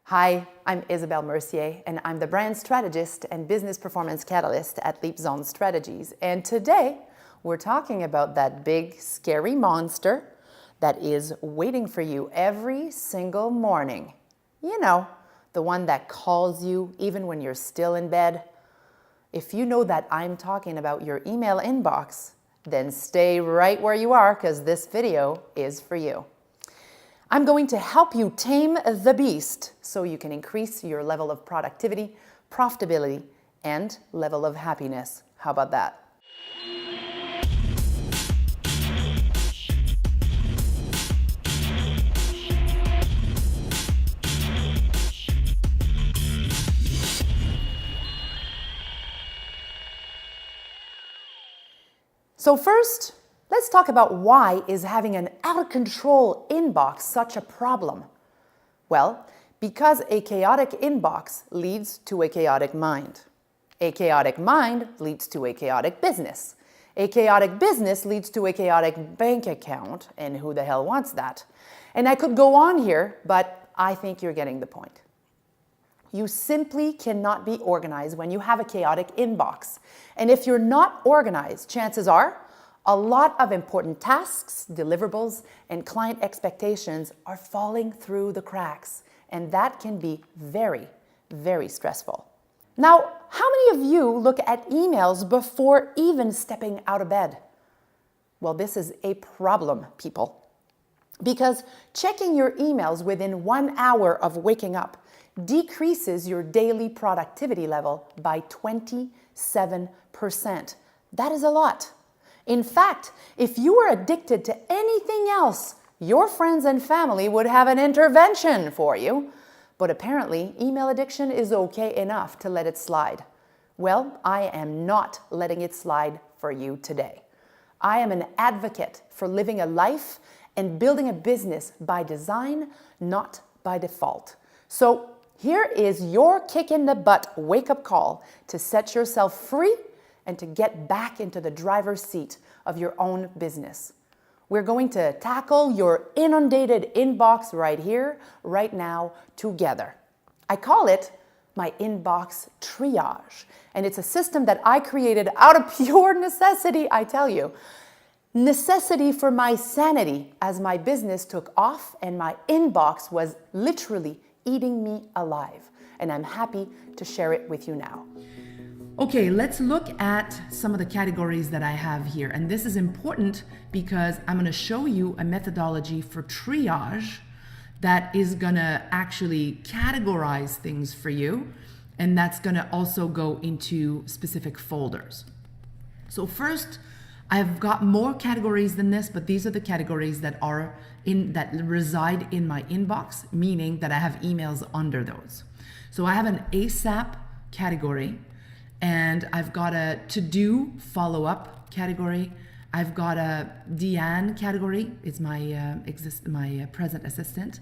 Hi, I'm Isabelle Mercier, and I'm the brand strategist and business performance catalyst at LeapZone Strategies. And today, we're talking about that big, scary monster that is waiting for you every single morning. You know, the one that calls you even when you're still in bed. If you know that I'm talking about your email inbox, then stay right where you are because this video is for you. I'm going to help you tame the beast so you can increase your level of productivity, profitability, and level of happiness. How about that? So first, let's talk about why is having an out-of-control inbox such a problem? Well, because a chaotic inbox leads to a chaotic mind. A chaotic mind leads to a chaotic business. A chaotic business leads to a chaotic bank account, and who the hell wants that? And I could go on here, but I think you're getting the point. You simply cannot be organized when you have a chaotic inbox. And if you're not organized, chances are a lot of important tasks, deliverables, and client expectations are falling through the cracks. And that can be very, very stressful. Now, how many of you look at emails before even stepping out of bed? Well, this is a problem, people. Because checking your emails within 1 hour of waking up decreases your daily productivity level by 27%. That is a lot. In fact, if you were addicted to anything else, your friends and family would have an intervention for you. But apparently, email addiction is okay enough to let it slide. Well, I am not letting it slide for you today. I am an advocate for living a life and building a business by design, not by default. So here is your kick in the butt wake-up call to set yourself free and to get back into the driver's seat of your own business. We're going to tackle your inundated inbox right here, right now, together. I call it my inbox triage, and it's a system that I created out of pure necessity, I tell you. Necessity for my sanity as my business took off and my inbox was literally eating me alive. And I'm happy to share it with you now. Okay, let's look at some of the categories that I have here. And this is important because I'm going to show you a methodology for triage that is going to actually categorize things for you. And that's going to also go into specific folders. So first, I've got more categories than this, but these are the categories that reside in my inbox, meaning that I have emails under those. So I have an ASAP category, and I've got a to-do follow-up category. I've got a Deanne category. It's my present assistant.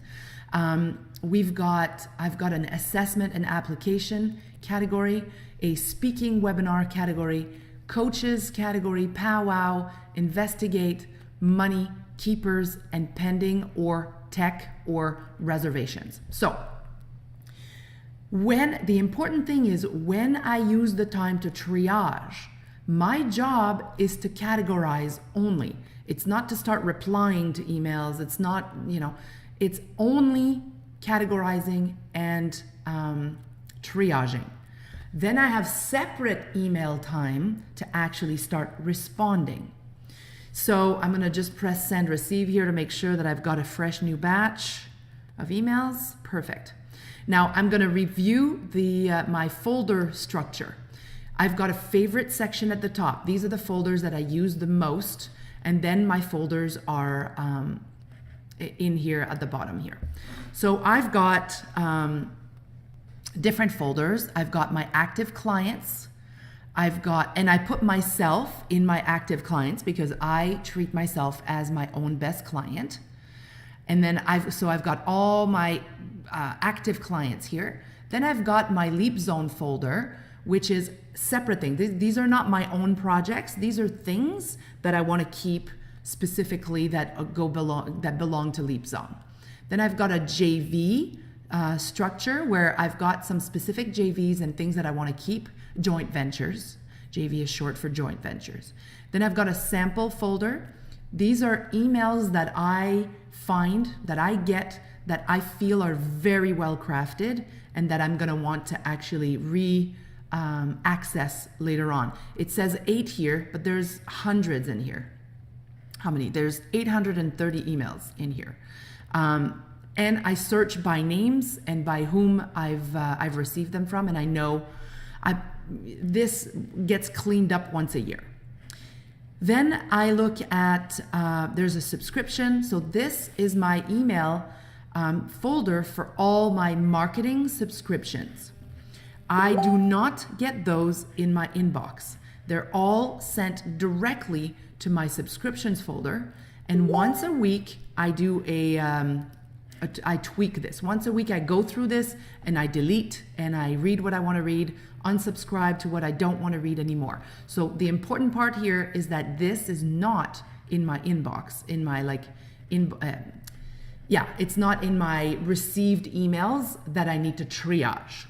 I've got an assessment and application category, a speaking webinar category, coaches category, powwow, investigate, money, keepers, and pending or tech or reservations. So the important thing is when I use the time to triage, my job is to categorize only. It's not to start replying to emails. It's not, it's only categorizing and triaging. Then I have separate email time to actually start responding. So I'm going to just press send receive here to make sure that I've got a fresh new batch of emails. Perfect. Now I'm going to review my folder structure. I've got a favorite section at the top. These are the folders that I use the most. And then my folders are in here at the bottom here. So I've got different folders. I've got my active clients. And I put myself in my active clients because I treat myself as my own best client. And then I've got all my active clients here. Then I've got my LeapZone folder, which is separate things. These are not my own projects. These are things that I want to keep specifically that belong to LeapZone. Then I've got a JV structure where I've got some specific JVs and things that I want to keep, joint ventures. JV is short for joint ventures. Then I've got a sample folder. These are emails that I find, that I get, that I feel are very well crafted and that I'm going to want to actually access later on. It says 8 here, but there's hundreds in here. How many? There's 830 emails in here. And I search by names and by whom I've received them from, and I know this gets cleaned up once a year. Then I look at, there's a subscription. So this is my email folder for all my marketing subscriptions. I do not get those in my inbox. They're all sent directly to my subscriptions folder. And once a week, I do I tweak this. Once a week, I go through this and I delete and I read what I want to read, unsubscribe to what I don't want to read anymore. So the important part here is that this is not in my inbox, in my it's not in my received emails that I need to triage.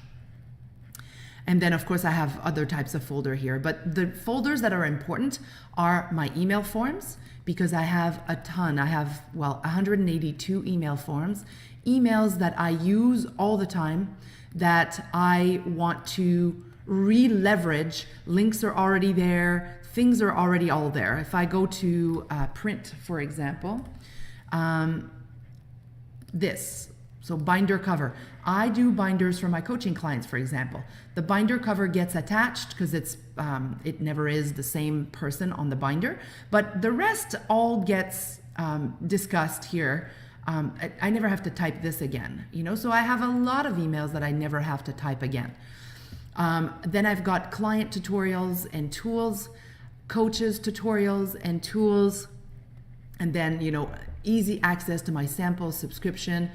And then of course I have other types of folder here, but the folders that are important are my email forms, because I have a ton. I have, 182 email forms, emails that I use all the time that I want to re-leverage. Links are already there. Things are already all there. If I go to print, for example, so binder cover. I do binders for my coaching clients, for example. The binder cover gets attached because it never is the same person on the binder, but the rest all gets discussed here. I never have to type this again, so I have a lot of emails that I never have to type again. Then I've got client tutorials and tools, coaches tutorials and tools, and then, easy access to my sample subscription.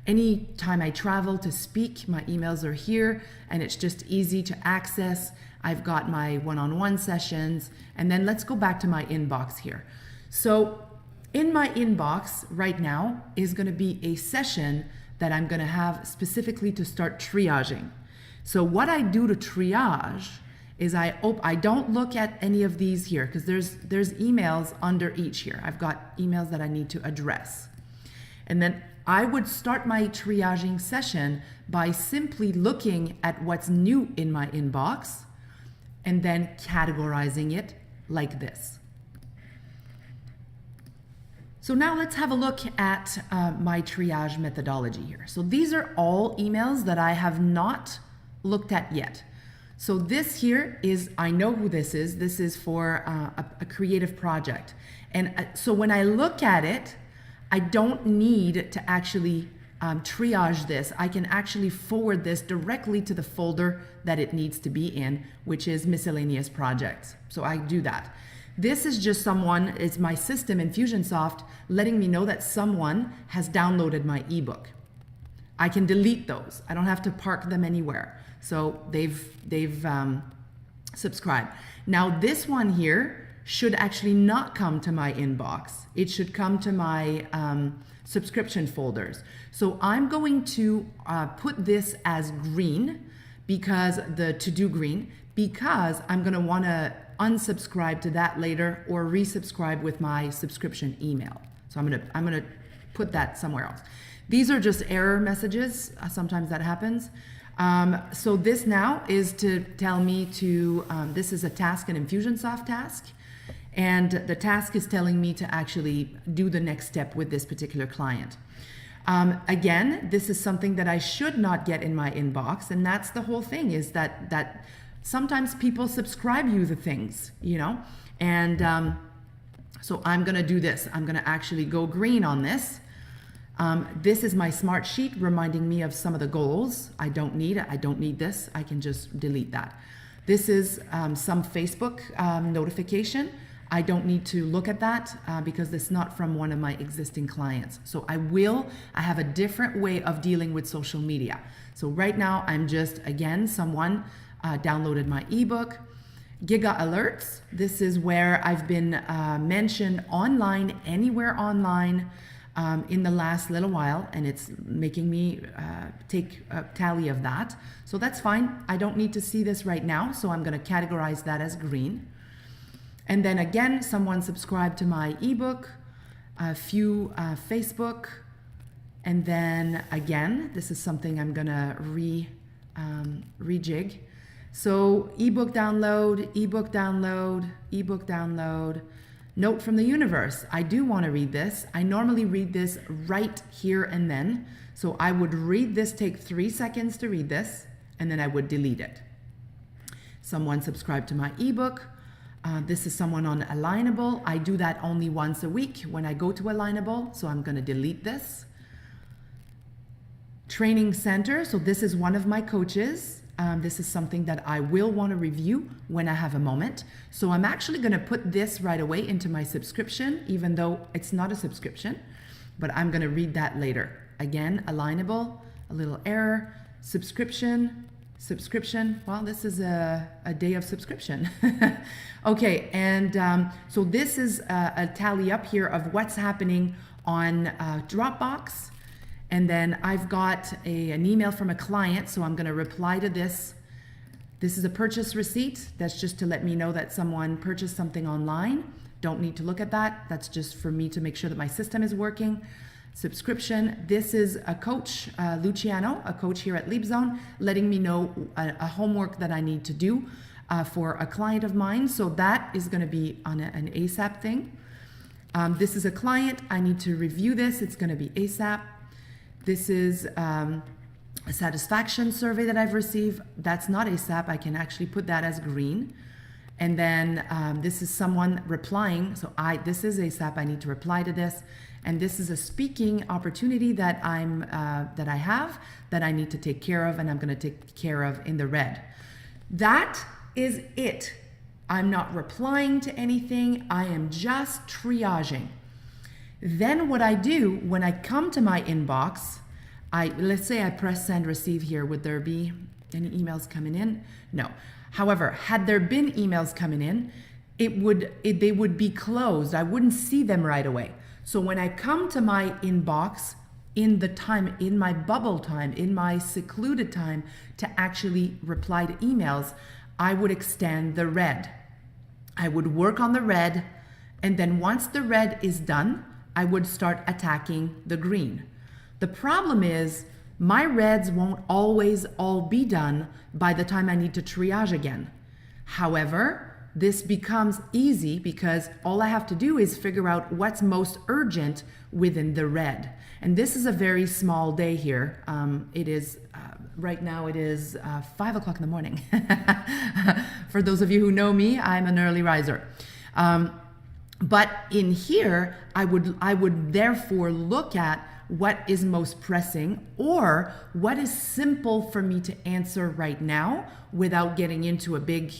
Anytime I travel to speak, my emails are here and it's just easy to access. I've got my one-on-one sessions, and then let's go back to my inbox here. So in my inbox right now is going to be a session that I'm going to have specifically to start triaging. So what I do to triage is I don't look at any of these here because there's emails under each here. I've got emails that I need to address. And then I would start my triaging session by simply looking at what's new in my inbox and then categorizing it like this. So now let's have a look at my triage methodology here. So these are all emails that I have not looked at yet. So this here is, I know who this is. This is for a creative project. And so when I look at it, I don't need to actually triage this. I can actually forward this directly to the folder that it needs to be in, which is miscellaneous projects. So I do that. This is just it's my system, Infusionsoft, letting me know that someone has downloaded my ebook. I can delete those. I don't have to park them anywhere. So they've subscribed. Now this one here should actually not come to my inbox. It should come to my subscription folders. So I'm going to put this as green, because the to-do green, because I'm going to want to unsubscribe to that later or resubscribe with my subscription email. So I'm going to put that somewhere else. These are just error messages. Sometimes that happens. So this now is to tell me to, this is a task, an Infusionsoft task. And the task is telling me to actually do the next step with this particular client. Again, this is something that I should not get in my inbox. And that's the whole thing, is that sometimes people subscribe you the things, and so I'm going to do this. I'm going to actually go green on this. This is my smart sheet reminding me of some of the goals. I don't need this. I can just delete that. This is some Facebook notification. I don't need to look at that because it's not from one of my existing clients. So I have a different way of dealing with social media. So right now I'm just, again, someone downloaded my ebook. Giga alerts. This is where I've been mentioned online, anywhere online. in the last little while, and it's making me take a tally of that. So that's fine. I don't need to see this right now, so I'm going to categorize that as green. And then again, someone subscribed to my ebook, a few Facebook, and then again, this is something I'm going to rejig. So ebook download, ebook download, ebook download. Note from the universe, I do want to read this. I normally read this right here and then. So I would read this, take 3 seconds to read this, and then I would delete it. Someone subscribed to my ebook. This is someone on Alignable. I do that only once a week when I go to Alignable, so I'm going to delete this. Training Center, so this is one of my coaches. This is something that I will want to review when I have a moment. So I'm actually going to put this right away into my subscription, even though it's not a subscription, but I'm going to read that later. Again, Alignable, a little error, subscription, well, this is a day of subscription. Okay, and so this is a tally up here of what's happening on Dropbox. And then I've got an email from a client, so I'm going to reply to this. This is a purchase receipt. That's just to let me know that someone purchased something online. Don't need to look at that. That's just for me to make sure that my system is working. Subscription. This is a coach, Luciano, a coach here at LeapZone, letting me know a homework that I need to do for a client of mine. So that is going to be on an ASAP thing. This is a client. I need to review this. It's going to be ASAP. This is a satisfaction survey that I've received. That's not ASAP. I can actually put that as green. And then this is someone replying. So this is ASAP. I need to reply to this. And this is a speaking opportunity that I have that I need to take care of, and I'm going to take care of in the red. That is it. I'm not replying to anything. I am just triaging. Then what I do when I come to my inbox, let's say I press send receive here. Would there be any emails coming in? No. However, had there been emails coming in, they would be closed. I wouldn't see them right away. So when I come to my inbox in my bubble time, in my secluded time to actually reply to emails, I would extend the red. I would work on the red, and then once the red is done, I would start attacking the green. The problem is my reds won't always all be done by the time I need to triage again. However, this becomes easy because all I have to do is figure out what's most urgent within the red. And this is a very small day here. Right now it is 5 o'clock in the morning. For those of you who know me, I'm an early riser. But in here, I would therefore look at what is most pressing or what is simple for me to answer right now without getting into a big,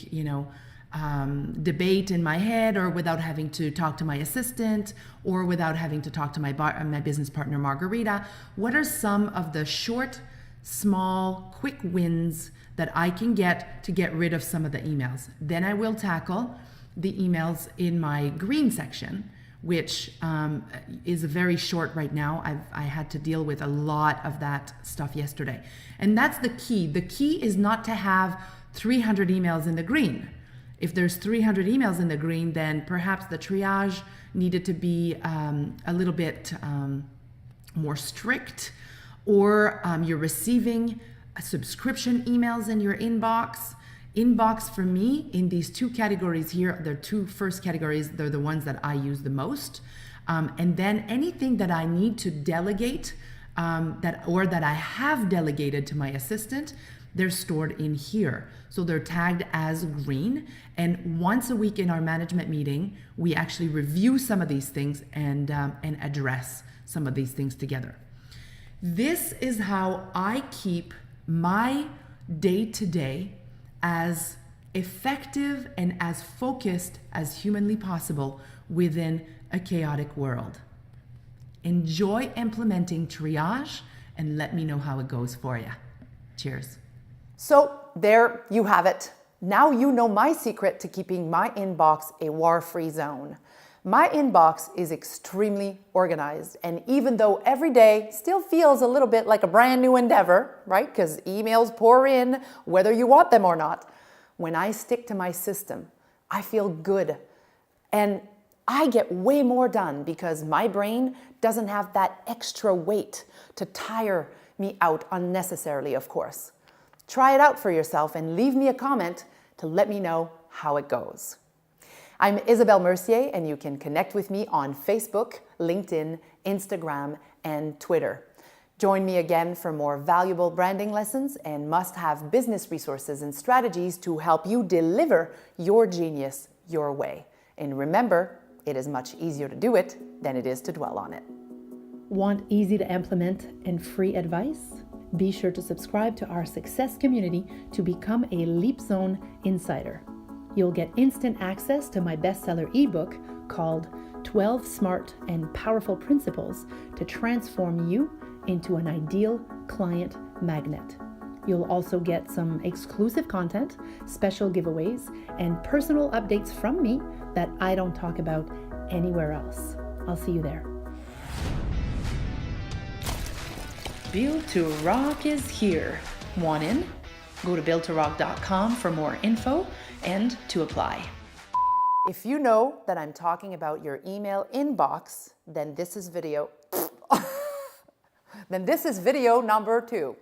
debate in my head, or without having to talk to my assistant, or without having to talk to my business partner, Margarita. What are some of the short, small, quick wins that I can get to get rid of some of the emails? Then I will tackle the emails in my green section, which is very short right now. I had to deal with a lot of that stuff yesterday. And that's the key. The key is not to have 300 emails in the green. If there's 300 emails in the green, then perhaps the triage needed to be a little bit more strict, or you're receiving subscription emails in your inbox. Inbox for me in these two categories here, the two first categories, they're the ones that I use the most. And then anything that I need to delegate that I have delegated to my assistant, they're stored in here. So they're tagged as green. And once a week in our management meeting, we actually review some of these things and address some of these things together. This is how I keep my day-to-day as effective and as focused as humanly possible within a chaotic world. Enjoy implementing triage and let me know how it goes for you. Cheers. So there you have it. Now you know my secret to keeping my inbox a war-free zone. My inbox is extremely organized, and even though every day still feels a little bit like a brand new endeavor, right? Because emails pour in whether you want them or not, when I stick to my system, I feel good. And I get way more done because my brain doesn't have that extra weight to tire me out unnecessarily, of course. Try it out for yourself and leave me a comment to let me know how it goes. I'm Isabelle Mercier, and you can connect with me on Facebook, LinkedIn, Instagram, and Twitter. Join me again for more valuable branding lessons and must-have business resources and strategies to help you deliver your genius your way. And remember, it is much easier to do it than it is to dwell on it. Want easy to implement and free advice? Be sure to subscribe to our success community to become a Leap Zone insider. You'll get instant access to my bestseller ebook called 12 Smart and Powerful Principles to Transform You into an Ideal Client Magnet. You'll also get some exclusive content, special giveaways, and personal updates from me that I don't talk about anywhere else. I'll see you there. Build to Rock is here. Want in? Go to buildtorock.com for more info and to apply. If you know that I'm talking about your email inbox, then this is video number 2.